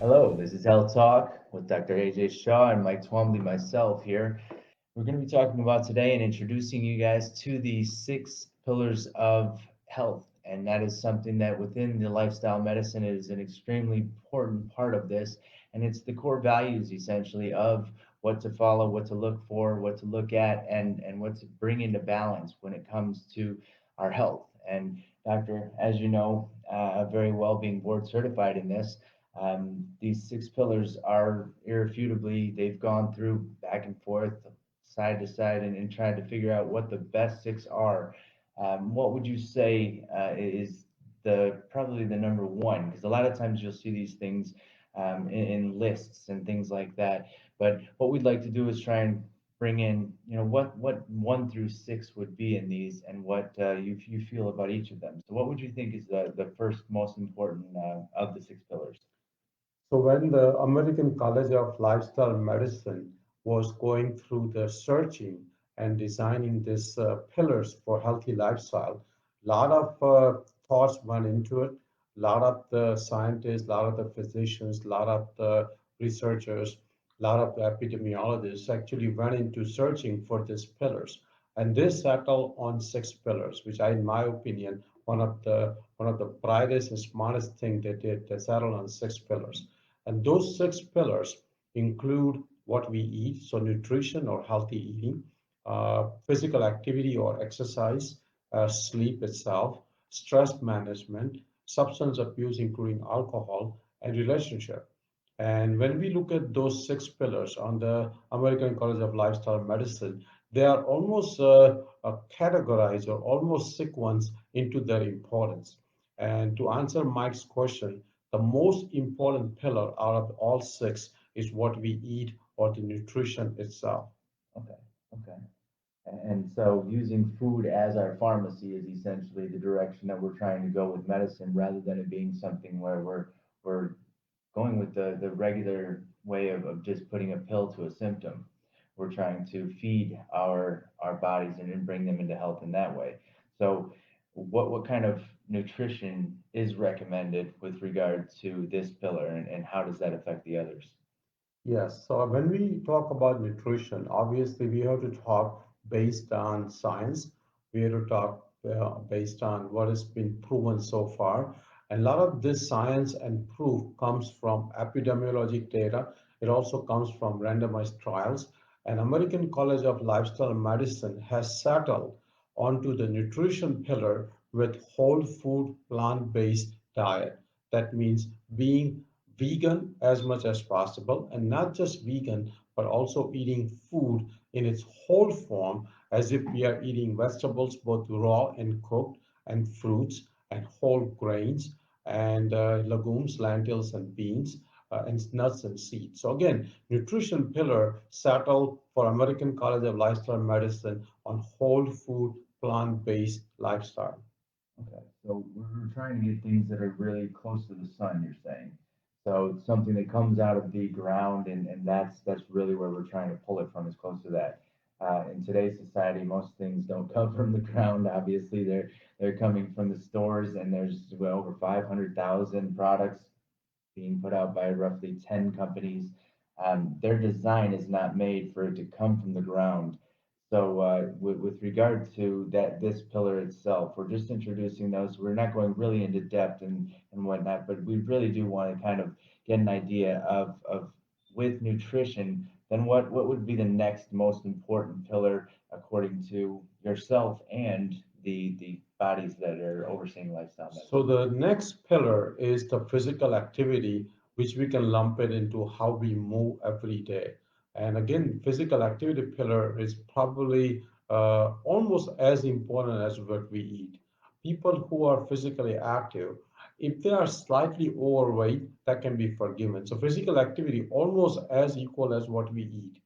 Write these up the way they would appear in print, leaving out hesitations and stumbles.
Hello, this is Health Talk with Dr. Aajay Shah and Mike Twombley, myself here. We're going to be talking about today and introducing you guys to the 6 pillars of health. And that is something that within the lifestyle medicine is an extremely important part of this. And it's the core values essentially of what to follow, what to look for, what to look at, and what to bring into balance when it comes to our health. And Doctor, as you know, very well being board certified in this, these 6 pillars are irrefutably, they've gone through back and forth, side to side, and tried to figure out what the best 6 are. What would you say is the probably the number one? Because a lot of times you'll see these things in lists and things like that. But what we'd like to do is try and bring in, what 1 through 6 would be in these, and what you feel about each of them. So, what would you think is the first most important of the 6 pillars? So when the American College of Lifestyle Medicine was going through the searching and designing these pillars for healthy lifestyle, a lot of thoughts went into it. A lot of the scientists, a lot of the physicians, a lot of the researchers, a lot of the epidemiologists actually went into searching for these pillars. And they settled on 6 pillars, which I, in my opinion, one of the brightest and smartest thing they did. They settled on 6 pillars. And those 6 pillars include what we eat, so nutrition or healthy eating, physical activity or exercise, sleep itself, stress management, substance abuse, including alcohol, and relationship. And when we look at those 6 pillars on the American College of Lifestyle Medicine, they are almost categorized or almost sequenced into their importance. And to answer Mike's question, the most important pillar out of all 6 is what we eat or the nutrition itself. Okay, okay. And so using food as our pharmacy is essentially the direction that we're trying to go with medicine, rather than it being something where we're going with the regular way of just putting a pill to a symptom. We're trying to feed our bodies and bring them into health in that way. So what kind of nutrition is recommended with regard to this pillar, and how does that affect the others? Yes, so when we talk about nutrition, obviously we have to talk based on science. We have to talk based on what has been proven so far. And a lot of this science and proof comes from epidemiologic data. It also comes from randomized trials. And American College of Lifestyle Medicine has settled onto the nutrition pillar with whole food plant-based diet. That means being vegan as much as possible, and not just vegan, but also eating food in its whole form, as if we are eating vegetables, both raw and cooked, and fruits and whole grains and legumes, lentils and beans, and nuts and seeds. So again, nutrition pillar settled for American College of Lifestyle Medicine on whole food, plant-based lifestyle. Okay, so we're trying to get things that are really close to the sun, you're saying. So it's something that comes out of the ground, and that's really where we're trying to pull it from, as close to that. In today's society, most things don't come from the ground. Obviously, they're coming from the stores, and there's well over 500,000 products being put out by roughly 10 companies. Their design is not made for it to come from the ground. So with regard to this pillar itself, we're just introducing those. We're not going really into depth and whatnot, but we really do want to kind of get an idea of with nutrition, then what would be the next most important pillar according to yourself and the bodies that are overseeing lifestyle So medicine? the next pillar is the physical activity, which we can lump it into how we move every day. And again, physical activity pillar is probably almost as important as what we eat. People who are physically active, if they are slightly overweight, that can be forgiven. So physical activity almost as equal as what we eat.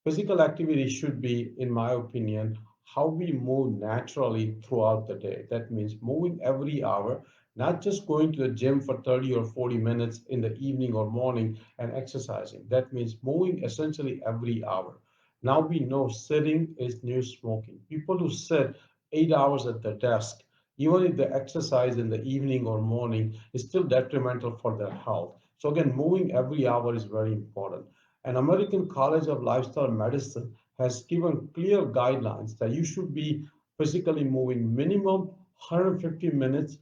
Physical activity should be, in my opinion, how we move naturally throughout the day. That means moving every hour, not just going to the gym for 30 or 40 minutes in the evening or morning and exercising. That means moving essentially every hour. Now we know sitting is new smoking. People who sit 8 hours at their desk, even if they exercise in the evening or morning, is still detrimental for their health. So again, moving every hour is very important. And American College of Lifestyle Medicine has given clear guidelines that you should be physically moving minimum 150 minutes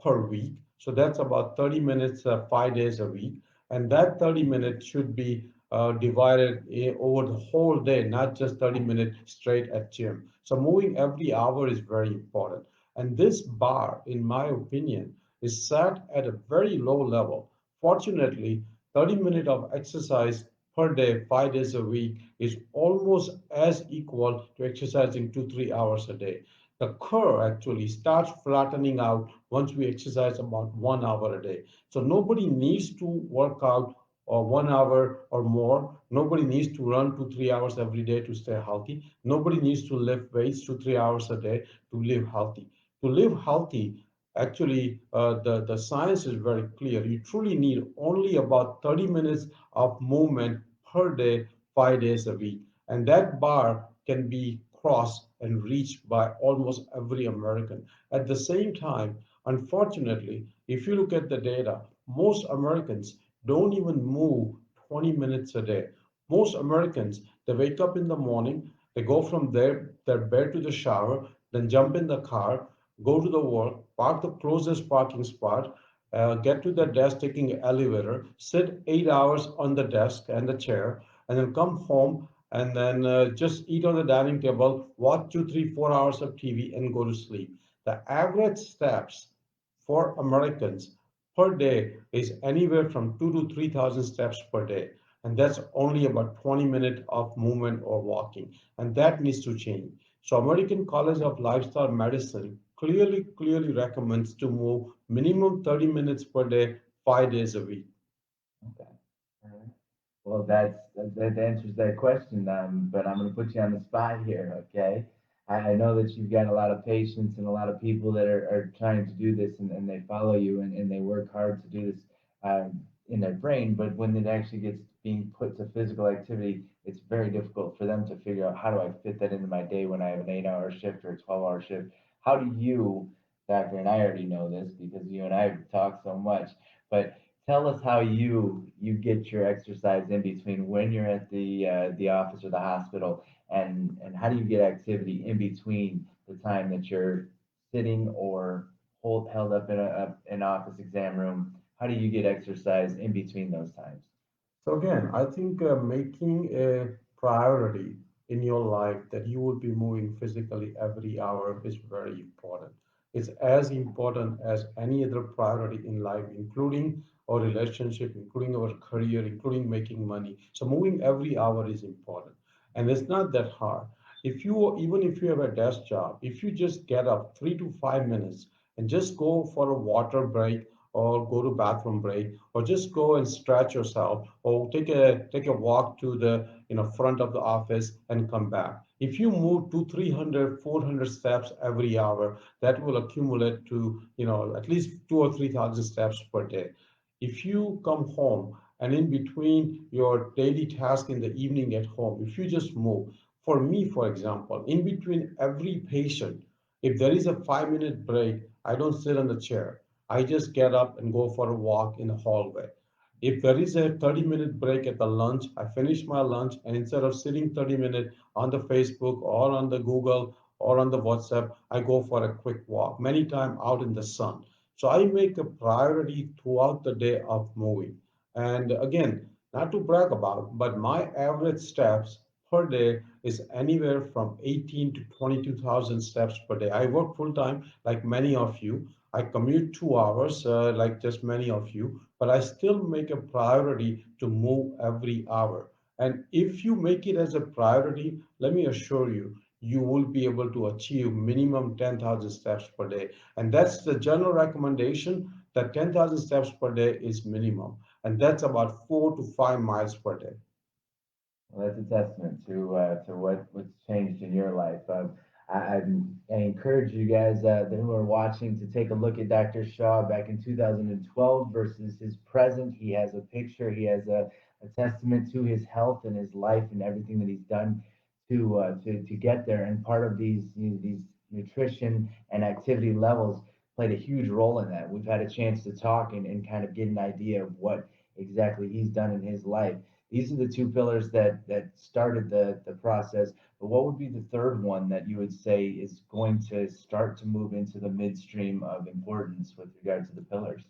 per week. So that's about 30 minutes, 5 days a week. And that 30 minutes should be divided over the whole day, not just 30 minutes straight at gym. So moving every hour is very important. And this bar, in my opinion, is set at a very low level. Fortunately, 30 minutes of exercise per day, 5 days a week, is almost as equal to exercising 2, 3 hours a day. The curve actually starts flattening out once we exercise about 1 hour a day. So nobody needs to work out or 1 hour or more. Nobody needs to run 2, 3 hours every day to stay healthy. Nobody needs to lift weights 2, 3 hours a day to live healthy. To live healthy, actually, the science is very clear. You truly need only about 30 minutes of movement per day, 5 days a week. And that bar can be crossed and reached by almost every American. At the same time, unfortunately, if you look at the data, most Americans don't even move 20 minutes a day. Most Americans, they wake up in the morning, they go from their bed to the shower, then jump in the car, go to the work, park the closest parking spot, get to the desk taking an elevator, sit 8 hours on the desk and the chair, and then come home and then just eat on the dining table, watch 2, 3, 4 hours of TV, and go to sleep. The average steps for Americans per day is anywhere from 2 to 3,000 steps per day. And that's only about 20 minutes of movement or walking. And that needs to change. So American College of Lifestyle Medicine clearly recommends to move minimum 30 minutes per day, 5 days a week. Okay. All right. Well, that answers that question. But I'm going to put you on the spot here. Okay. I know that you've got a lot of patients and a lot of people that are trying to do this and they follow you and they work hard to do this in their brain. But when it actually gets being put to physical activity, it's very difficult for them to figure out how do I fit that into my day when I have an 8 hour shift or a 12-hour shift. How do you, doctor, and I already know this because you and I have talked so much, but tell us how you get your exercise in between when you're at the office or the hospital, and how do you get activity in between the time that you're sitting or held up in an office exam room? How do you get exercise in between those times? So again, I think making a priority in your life that you will be moving physically every hour is very important. It's as important as any other priority in life, including our relationship, including our career, including making money. So moving every hour is important. And it's not that hard. Even if you have a desk job, if you just get up 3 to 5 minutes and just go for a water break or go to bathroom break or just go and stretch yourself or take a walk to the front of the office and come back. If you move to 300 400 steps every hour, that will accumulate to at least 2 or 3,000 steps per day. If you come home and in between your daily task in the evening at home, if you just move, for me, for example, in between every patient, if there is a 5 minute break, I don't sit on the chair. I just get up and go for a walk in the hallway. If there is a 30-minute break at the lunch, I finish my lunch and instead of sitting 30 minutes on the Facebook or on the Google or on the WhatsApp, I go for a quick walk, many times out in the sun. So I make a priority throughout the day of moving. And again, not to brag about, but my average steps per day is anywhere from 18 to 22,000 steps per day. I work full time like many of you. I commute 2 hours, like just many of you, but I still make a priority to move every hour. And if you make it as a priority, let me assure you, you will be able to achieve minimum 10,000 steps per day. And that's the general recommendation that 10,000 steps per day is minimum. And that's about 4 to 5 miles per day. Well, that's a testament to what's changed in your life. I encourage you guys who are watching to take a look at Dr. Shah back in 2012 versus his present. He has a picture. He has a testament to his health and his life and everything that he's done to get there. And part of these nutrition and activity levels played a huge role in that. We've had a chance to talk and kind of get an idea of what exactly he's done in his life. These are the two pillars that started the process. But what would be the third one that you would say is going to start to move into the midstream of importance with regard to the pillars?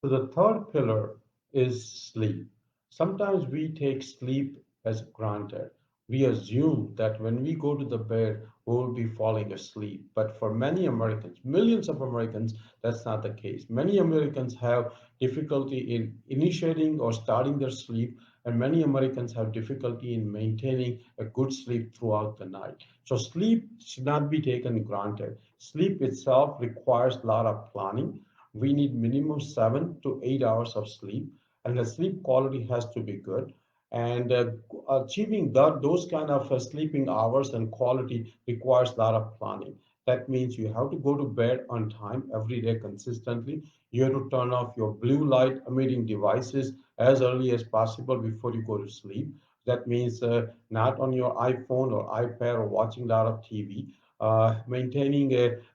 So the third pillar is sleep. Sometimes we take sleep as granted. We assume that when we go to the bed, we will be falling asleep. But for many Americans, millions of Americans, that's not the case. Many Americans have difficulty in initiating or starting their sleep, and many Americans have difficulty in maintaining a good sleep throughout the night. So sleep should not be taken granted. Sleep itself requires a lot of planning. We need minimum 7 to 8 hours of sleep, and the sleep quality has to be good. And achieving those kind of sleeping hours and quality requires a lot of planning. That means you have to go to bed on time every day consistently. You have to turn off your blue light emitting devices as early as possible before you go to sleep. That means not on your iPhone or iPad or watching a lot of TV. Maintaining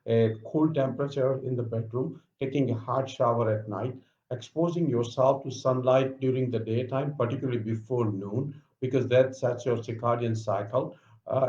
a cool temperature in the bedroom, taking a hot shower at night, exposing yourself to sunlight during the daytime, particularly before noon, because that sets your circadian cycle,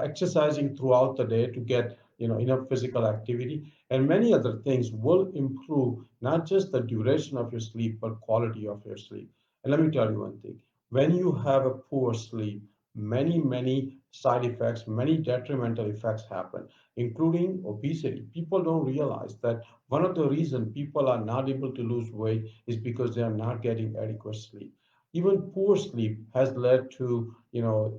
exercising throughout the day to get enough physical activity, and many other things will improve not just the duration of your sleep, but quality of your sleep. And let me tell you one thing. When you have a poor sleep, many side effects, many detrimental effects happen, including obesity. People don't realize that one of the reasons people are not able to lose weight is because they are not getting adequate sleep. Even poor sleep has led to,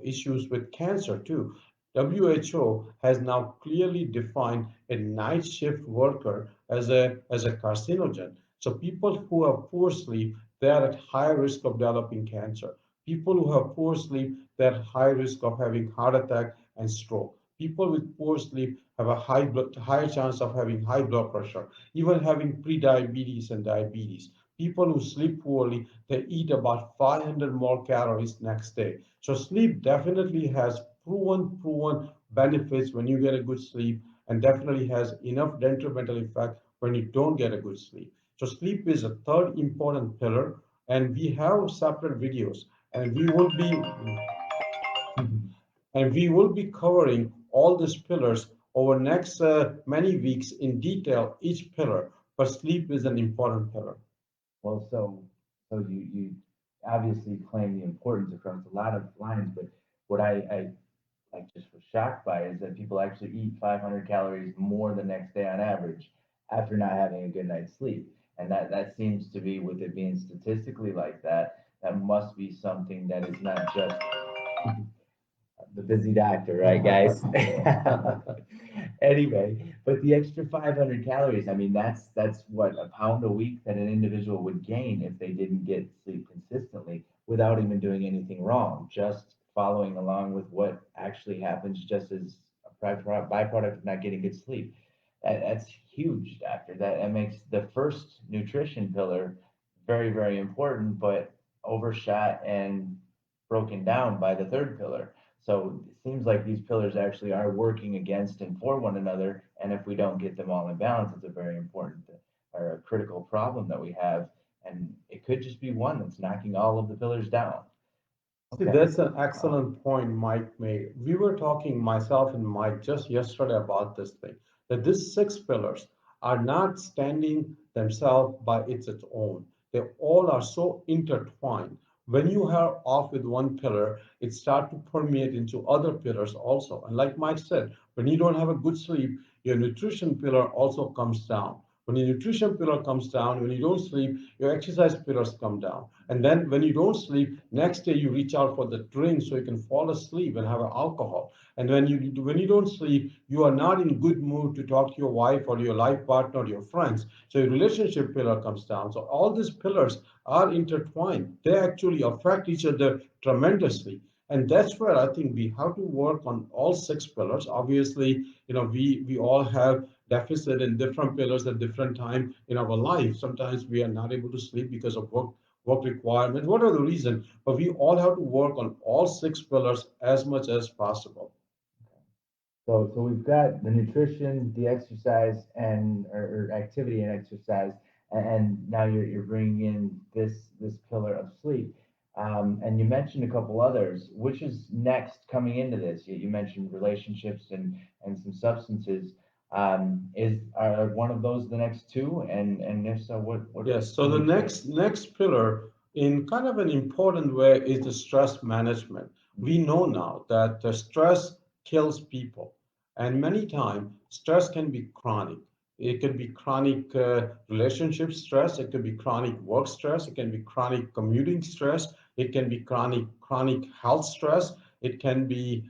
issues with cancer too. WHO has now clearly defined a night shift worker as a carcinogen. So people who have poor sleep, they are at higher risk of developing cancer. People who have poor sleep, they're at high risk of having heart attack and stroke. People with poor sleep have a higher chance of having high blood pressure, even having pre-diabetes and diabetes. People who sleep poorly, they eat about 500 more calories next day. So sleep definitely has proven benefits when you get a good sleep, and definitely has enough detrimental effect when you don't get a good sleep. So sleep is a third important pillar, and we have separate videos, and we will be covering all these pillars over next many weeks in detail, each pillar. But sleep is an important pillar. Well, so you obviously claim the importance across a lot of lines, but what I like just was shocked by is that people actually eat 500 calories more the next day on average after not having a good night's sleep. And that seems to be, with it being statistically like that, that must be something that is not just the busy doctor, right, guys? Anyway, but the extra 500 calories, I mean, that's what, a pound a week that an individual would gain if they didn't get sleep consistently without even doing anything wrong, just following along with what actually happens just as a byproduct of not getting good sleep. That's huge, doctor. That makes the first nutrition pillar very, very important, but overshot and broken down by the third pillar. So it seems like these pillars actually are working against and for one another. And if we don't get them all in balance, it's a very important or a critical problem that we have. And it could just be one that's knocking all of the pillars down. See, Okay. that's an excellent point Mike made. We were talking, myself and Mike, just yesterday about this thing, that these six pillars are not standing themselves by its own. They all are so intertwined. When you are off with one pillar, it starts to permeate into other pillars also. And like Mike said, when you don't have a good sleep, your nutrition pillar also comes down. When your nutrition pillar comes down, when you don't sleep, your exercise pillars come down. And then when you don't sleep, next day you reach out for the drink so you can fall asleep and have alcohol. And when you don't sleep, you are not in good mood to talk to your wife or your life partner or your friends. So your relationship pillar comes down. So all these pillars are intertwined. They actually affect each other tremendously. And that's where I think we have to work on all six pillars. Obviously, we all have deficit in different pillars at different time in our life. Sometimes we are not able to sleep because of work requirements, whatever the reason, but we all have to work on all six pillars as much as possible. So we've got the nutrition, the exercise, and or activity and exercise. and now you're bringing in this pillar of sleep. And you mentioned a couple others. Which is next coming into this? You mentioned relationships and some substances. Is are one of those the next two? And if so, what Yes, so can the we expect? next pillar in kind of an important way is the stress management. We know now that the stress kills people, and many times stress can be chronic. It can be chronic relationship stress, it can be chronic work stress, it can be chronic commuting stress, it can be chronic health stress, it can be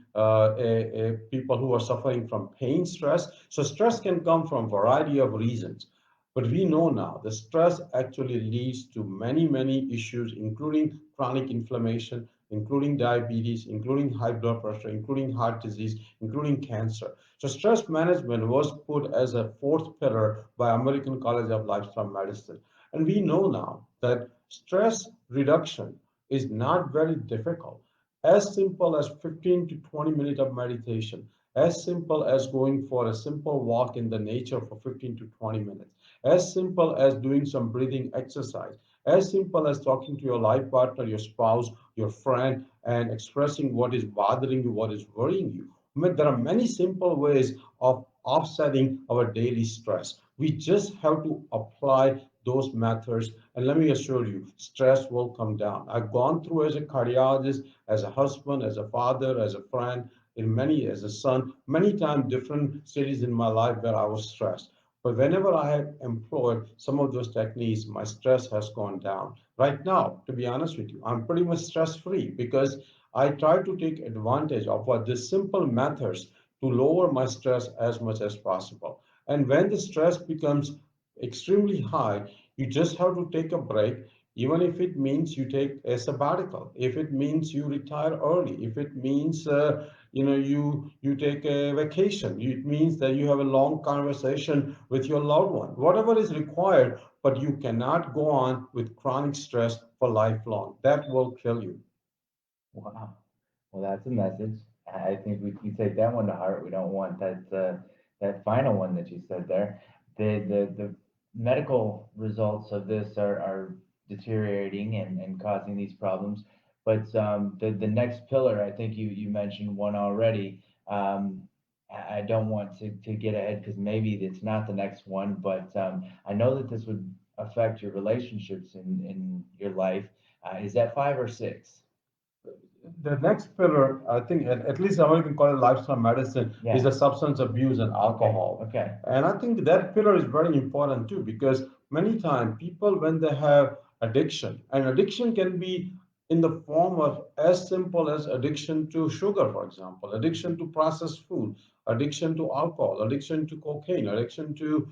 people who are suffering from pain stress. So stress can come from a variety of reasons. But we know now the stress actually leads to many issues, including chronic inflammation, including diabetes, including high blood pressure, including heart disease, including cancer. So stress management was put as a fourth pillar by American College of Lifestyle Medicine. And we know now that stress reduction is not very difficult. As simple as 15 to 20 minutes of meditation, as simple as going for a simple walk in the nature for 15 to 20 minutes, as simple as doing some breathing exercise, as simple as talking to your life partner, your spouse, your friend, and expressing what is bothering you, what is worrying you. I mean, there are many simple ways of offsetting our daily stress. We just have to apply those methods. And let me assure you, stress will come down. I've gone through as a cardiologist, as a husband, as a father, as a friend, in many, as a son, many times different stages in my life where I was stressed. But whenever I have employed some of those techniques, my stress has gone down. Right now, to be honest with you, I'm pretty much stress free because I try to take advantage of what these simple methods to lower my stress as much as possible. And when the stress becomes extremely high, you just have to take a break, even if it means you take a sabbatical, if it means you retire early, if it means you take a vacation, it means that you have a long conversation with your loved one, whatever is required, but you cannot go on with chronic stress for lifelong. That will kill you. Wow. Well, that's a message. I think we take that one to heart. We don't want that final one that you said there. The medical results of this are deteriorating and causing these problems. But the next pillar, I think you mentioned one already. I don't want to get ahead because maybe it's not the next one, but I know that this would affect your relationships in your life. Is that five or six? The next pillar, I think, at least American College of Lifestyle Medicine, is Yeah. the substance abuse and Okay. alcohol. Okay. And I think that pillar is very important too, because many times people, when they have addiction, and addiction can be in the form of as simple as addiction to sugar, for example, addiction to processed food, addiction to alcohol, addiction to cocaine, addiction to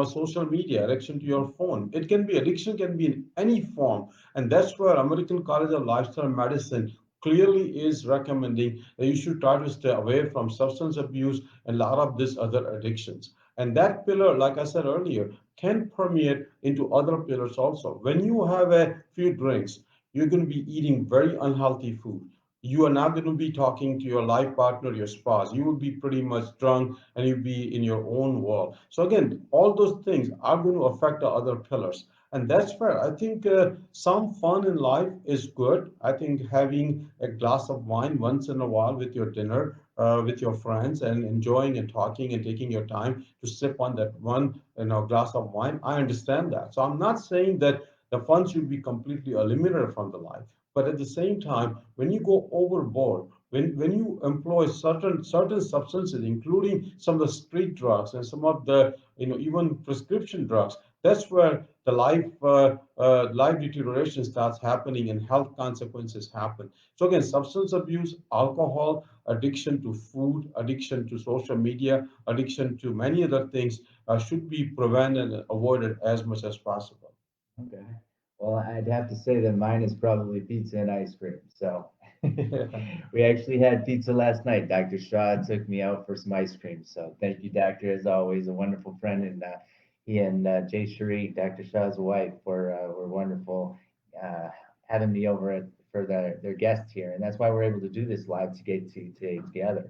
social media, addiction to your phone. It can be addiction can be in any form, and that's where American College of Lifestyle Medicine clearly is recommending that you should try to stay away from substance abuse and a lot of these other addictions. And that pillar, like I said earlier, can permeate into other pillars also. When you have a few drinks, you're going to be eating very unhealthy food. You are not going to be talking to your life partner, your spouse. You will be pretty much drunk and you'll be in your own world. So again, all those things are going to affect the other pillars. And that's fair. I think some fun in life is good. I think having a glass of wine once in a while with your dinner, with your friends, and enjoying and talking and taking your time to sip on that one, glass of wine. I understand that. So I'm not saying that the fun should be completely eliminated from the life. But at the same time, when you go overboard, when you employ certain substances, including some of the street drugs and some of the even prescription drugs, that's where the life deterioration starts happening and health consequences happen. So again, substance abuse, alcohol, addiction to food, addiction to social media, addiction to many other things should be prevented and avoided as much as possible. Okay. Well, I'd have to say that mine is probably pizza and ice cream. So we actually had pizza last night. Dr. Shaw took me out for some ice cream. So thank you, Doctor, as always, a wonderful friend. And he and Jay Cherie, Dr. Shaw's wife, were wonderful having me over for their guests here. And that's why we're able to do this live to get today together.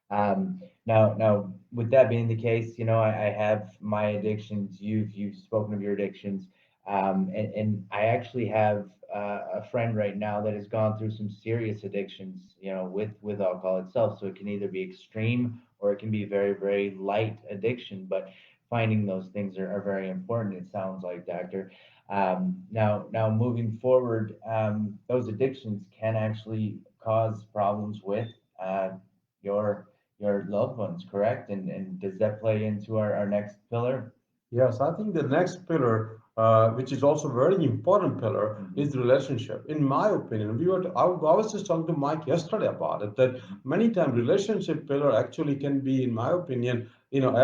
Now, with that being the case, I have my addictions. You've spoken of your addictions, and I actually have a friend right now that has gone through some serious addictions, with alcohol itself. So it can either be extreme or it can be very, very light addiction. But finding those things are very important. It sounds like, Doctor. Now, moving forward, those addictions can actually cause problems with your loved ones, correct? And does that play into our next pillar? Yes, I think the next pillar, which is also very important pillar, Hmm. is the relationship. In my opinion, I was just talking to Mike yesterday about it, that Hmm. many times relationship pillar actually can be, in my opinion,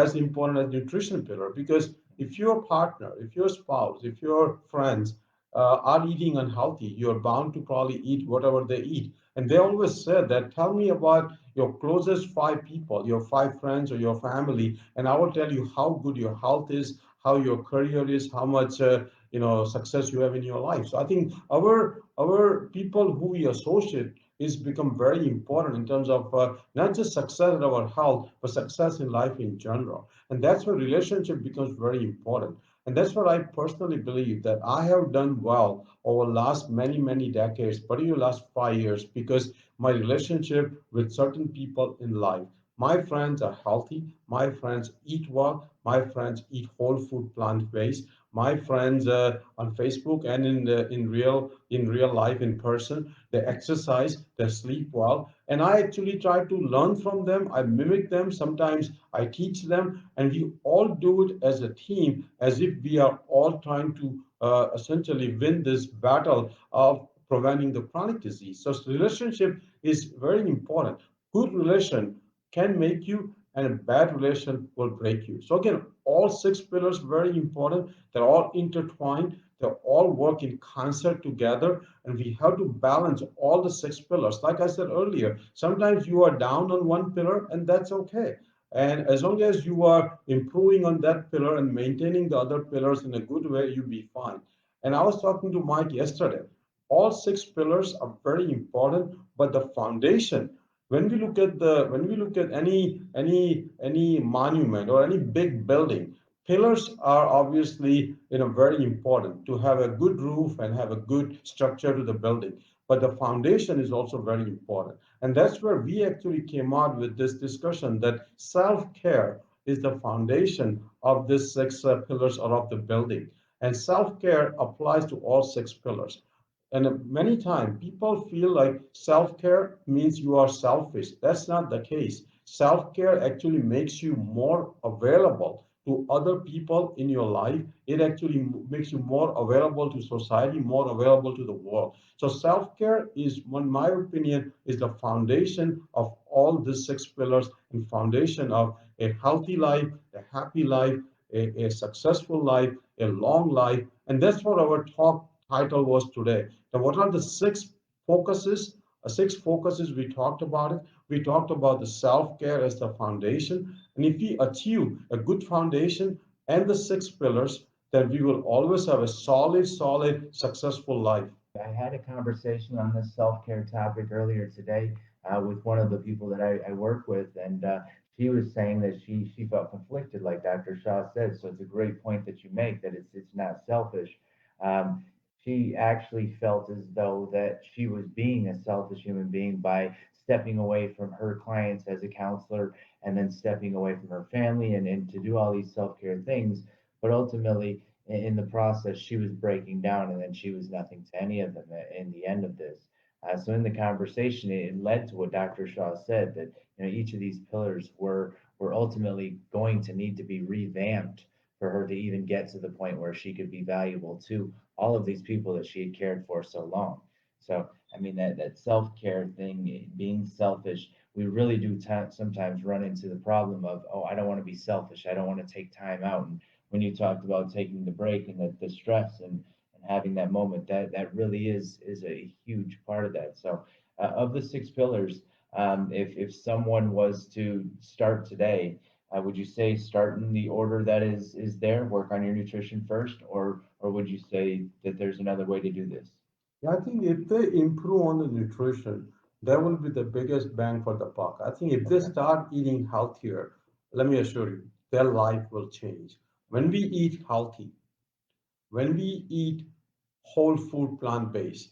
as important as nutrition pillar. Because if your partner, if your spouse, if your friends are eating unhealthy, you're bound to probably eat whatever they eat. And they always said that, tell me about your closest five people, your five friends or your family, and I will tell you how good your health is, how your career is, how much success you have in your life. So I think our people who we associate is become very important in terms of not just success in our health, but success in life in general. And that's where relationship becomes very important. And that's what I personally believe that I have done well over last many decades, particularly last 5 years, because my relationship with certain people in life. My friends are healthy. My friends eat well. My friends eat whole food, plant based. My friends on Facebook and in real life in person, they exercise, they sleep well, and I actually try to learn from them. I mimic them. Sometimes I teach them, and we all do it as a team, as if we are all trying to essentially win this battle of preventing the chronic disease. So relationship is very important. Good relation can make you, and a bad relation will break you. So again, all six pillars very important. They're all intertwined. They all work in concert together, and we have to balance all the six pillars. Like I said earlier, sometimes you are down on one pillar, and that's okay. And as long as you are improving on that pillar and maintaining the other pillars in a good way, you'll be fine. And I was talking to Mike yesterday. All six pillars are very important, but the foundation, when we look at any monument or any big building, pillars are obviously very important to have a good roof and have a good structure to the building. But the foundation is also very important, and that's where we actually came out with this discussion that self-care is the foundation of this six pillars or of the building, and self-care applies to all six pillars. And many times people feel like self care means you are selfish. That's not the case. Self care actually makes you more available to other people in your life. It actually makes you more available to society, more available to the world. So self care is, in my opinion, is the foundation of all these six pillars and foundation of a healthy life, a happy life, a successful life, a long life. And that's what our talk title was today. Now, what are the six focuses? Six focuses we talked about it. We talked about the self-care as the foundation. And if we achieve a good foundation and the six pillars, then we will always have a solid, successful life. I had a conversation on this self-care topic earlier today with one of the people that I work with, and she was saying that she felt conflicted, like Dr. Shah said. So it's a great point that you make that it's not selfish. Um, she actually felt as though that she was being a selfish human being by stepping away from her clients as a counselor and then stepping away from her family and to do all these self-care things. But ultimately, in the process, she was breaking down, and then she was nothing to any of them in the end of this. So in the conversation, it led to what Dr. Shaw said that each of these pillars were ultimately going to need to be revamped for her to even get to the point where she could be valuable to all of these people that she had cared for so long. So I mean that self care thing, being selfish, we really do sometimes run into the problem of, oh, I don't want to be selfish, I don't want to take time out, and when you talked about taking the break and the stress and having that moment, that really is a huge part of that. So of the six pillars, if someone was to start today, would you say start in the order that is there, work on your nutrition first, or would you say that there's another way to do this? Yeah, I think if they improve on the nutrition, that will be the biggest bang for the buck. I think if they Okay. start eating healthier, let me assure you, their life will change. When we eat healthy, when we eat whole food plant-based,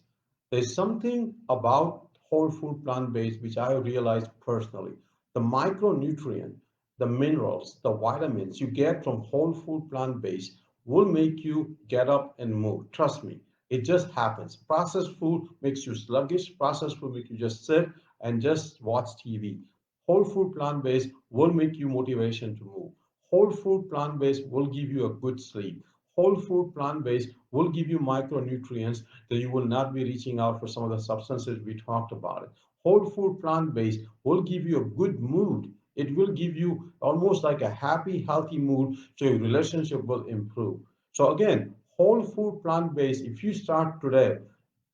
there's something about whole food plant-based which I realized personally. The micronutrient, the minerals, the vitamins you get from whole food plant-based will make you get up and move. Trust me, it just happens. Processed food makes you sluggish. Processed food makes you just sit and just watch TV. Whole food plant-based will make you motivation to move. Whole food plant-based will give you a good sleep. Whole food plant-based will give you micronutrients that you will not be reaching out for some of the substances we talked about. It. Whole food plant-based will give you a good mood. It will give you almost like a happy, healthy mood, so your relationship will improve. So again, whole food plant-based, if you start today,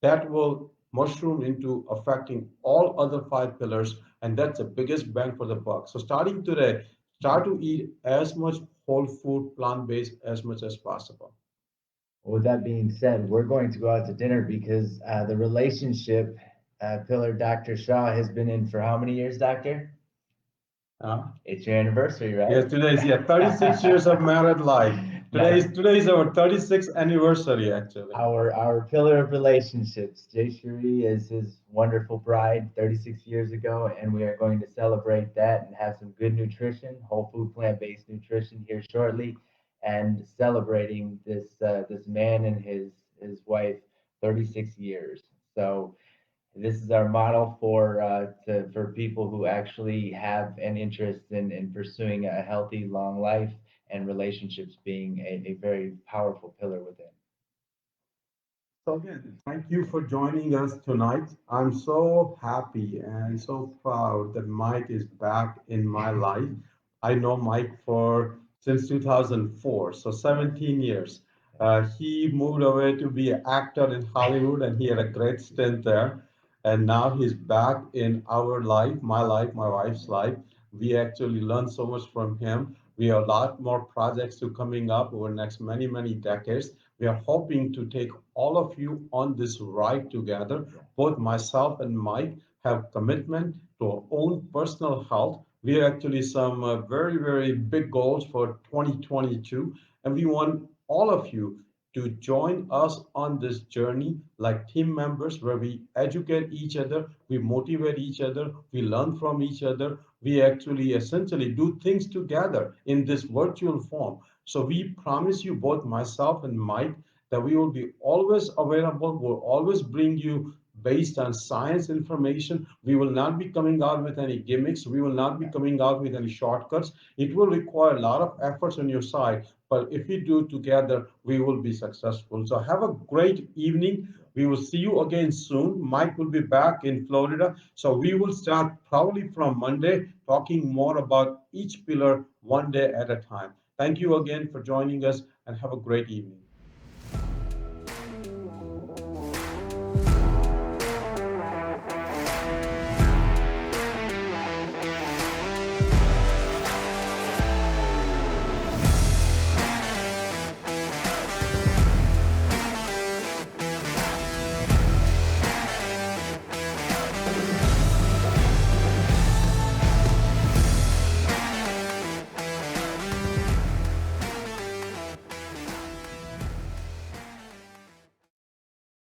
that will mushroom into affecting all other five pillars, and that's the biggest bang for the buck. So starting today, start to eat as much whole food, plant-based as much as possible. Well, with that being said, we're going to go out to dinner because the relationship pillar Dr. Shah has been in for how many years, Doctor? Uh, It's your anniversary, yes, right? today is 36 years of married life. Nice. Today is our 36th anniversary, actually. Our pillar of relationships. Jay Cherie is his wonderful bride 36 years ago, and we are going to celebrate that and have some good nutrition, whole food, plant-based nutrition here shortly, and celebrating this man and his wife 36 years. So this is our model for people who actually have an interest in pursuing a healthy, long life, and relationships being a very powerful pillar within. So again, thank you for joining us tonight. I'm so happy and so proud that Mike is back in my life. I know Mike for since 2004, so 17 years. He moved away to be an actor in Hollywood, and he had a great stint there. And now he's back in our life, my wife's life. We actually learned so much from him. We have a lot more projects to coming up over the next many decades. We are hoping to take all of you on this ride together. Both myself and Mike have commitment to our own personal health. We have actually some very big goals for 2022, and we want all of you to join us on this journey like team members where we educate each other, we motivate each other, we learn from each other, we actually essentially do things together in this virtual form. So we promise you, both myself and Mike, that we will be always available, we'll always bring you based on science information. We will not be coming out with any gimmicks. We will not be coming out with any shortcuts. It will require a lot of efforts on your side, but if we do together, we will be successful. So have a great evening. We will see you again soon. Mike will be back in Florida. So we will start probably from Monday talking more about each pillar one day at a time. Thank you again for joining us and have a great evening.